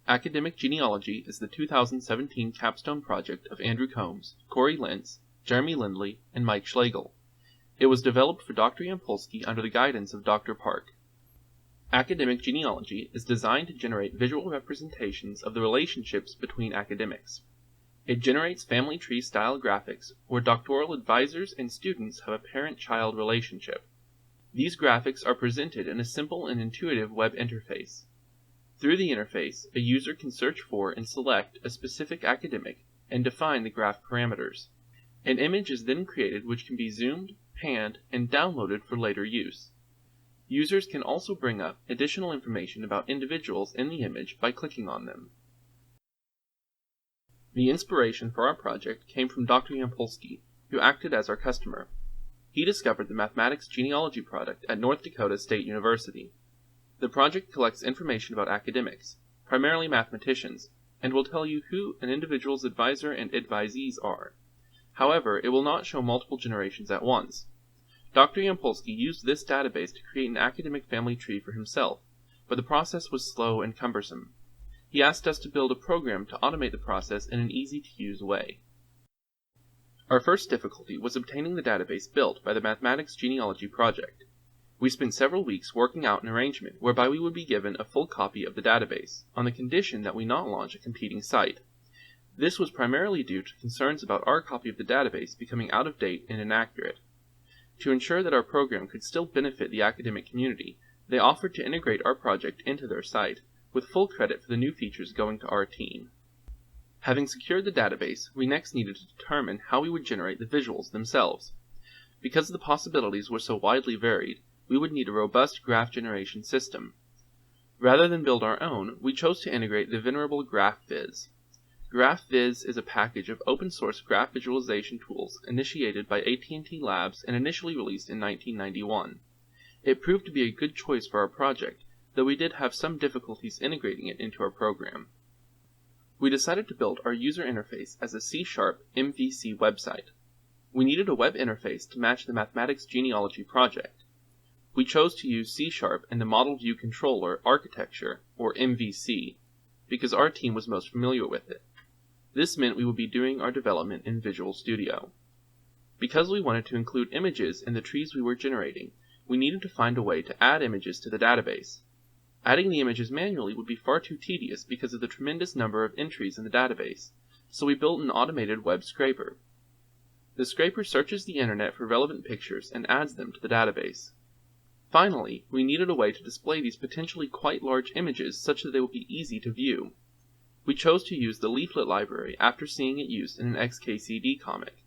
Academic Genealogy is the 2017 Capstone project of Andrew Combs, Cory Lentz, Jeremy Lindley, and Mike Schlegel. It was developed for Dr. Yampolsky under the guidance of Dr. Park. Academic Genealogy is designed to generate visual representations of the relationships between academics. It generates family tree style graphics where doctoral advisors and students have a parent-child relationship. These graphics are presented in a simple and intuitive web interface. Through the interface, a user can search for and select a specific academic and define the graph parameters. An image is then created which can be zoomed, panned, and downloaded for later use. Users can also bring up additional information about individuals in the image by clicking on them. The inspiration for our project came from Dr. Yampolsky, who acted as our customer. He discovered the mathematics genealogy product at North Dakota State University. The project collects information about academics, primarily mathematicians, and will tell you who an individual's advisor and advisees are. However, it will not show multiple generations at once. Dr. Yampolsky used this database to create an academic family tree for himself, but the process was slow and cumbersome. He asked us to build a program to automate the process in an easy-to-use way. Our first difficulty was obtaining the database built by the Mathematics Genealogy project. We spent several weeks working out an arrangement whereby we would be given a full copy of the database, on the condition that we not launch a competing site. This was primarily due to concerns about our copy of the database becoming out of date and inaccurate. To ensure that our program could still benefit the academic community, they offered to integrate our project into their site, with full credit for the new features going to our team. Having secured the database, we next needed to determine how we would generate the visuals themselves. Because the possibilities were so widely varied, we would need a robust graph generation system. Rather than build our own, we chose to integrate the venerable GraphViz. GraphViz is a package of open-source graph visualization tools initiated by AT&T Labs and initially released in 1991. It proved to be a good choice for our project, though we did have some difficulties integrating it into our program. We decided to build our user interface as a C# MVC website. We needed a web interface to match the Mathematics Genealogy project. We chose to use C# and the Model View Controller architecture, or MVC, because our team was most familiar with it. This meant we would be doing our development in Visual Studio. Because we wanted to include images in the trees we were generating, we needed to find a way to add images to the database. Adding the images manually would be far too tedious because of the tremendous number of entries in the database, so we built an automated web scraper. The scraper searches the internet for relevant pictures and adds them to the database. Finally, we needed a way to display these potentially quite large images such that they would be easy to view. We chose to use the Leaflet library after seeing it used in an XKCD comic.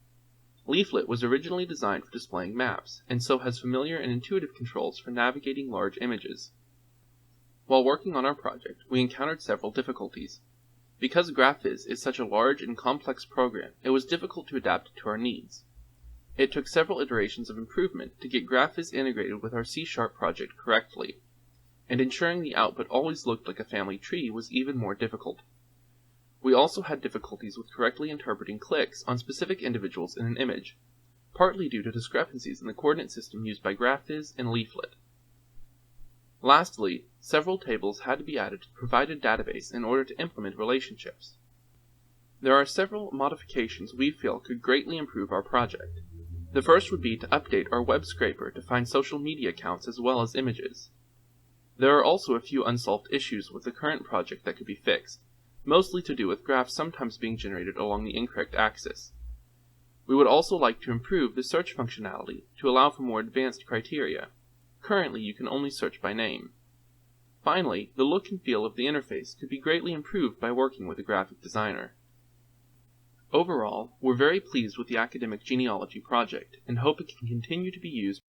Leaflet was originally designed for displaying maps, and so has familiar and intuitive controls for navigating large images. While working on our project, we encountered several difficulties. Because GraphViz is such a large and complex program, it was difficult to adapt to our needs. It took several iterations of improvement to get GraphViz integrated with our C# project correctly, and ensuring the output always looked like a family tree was even more difficult. We also had difficulties with correctly interpreting clicks on specific individuals in an image, partly due to discrepancies in the coordinate system used by GraphViz and Leaflet. Lastly, several tables had to be added to the provided database in order to implement relationships. There are several modifications we feel could greatly improve our project. The first would be to update our web scraper to find social media accounts as well as images. There are also a few unsolved issues with the current project that could be fixed, mostly to do with graphs sometimes being generated along the incorrect axis. We would also like to improve the search functionality to allow for more advanced criteria. Currently, you can only search by name. Finally, the look and feel of the interface could be greatly improved by working with a graphic designer. Overall, we're very pleased with the Academic Genealogy project and hope it can continue to be used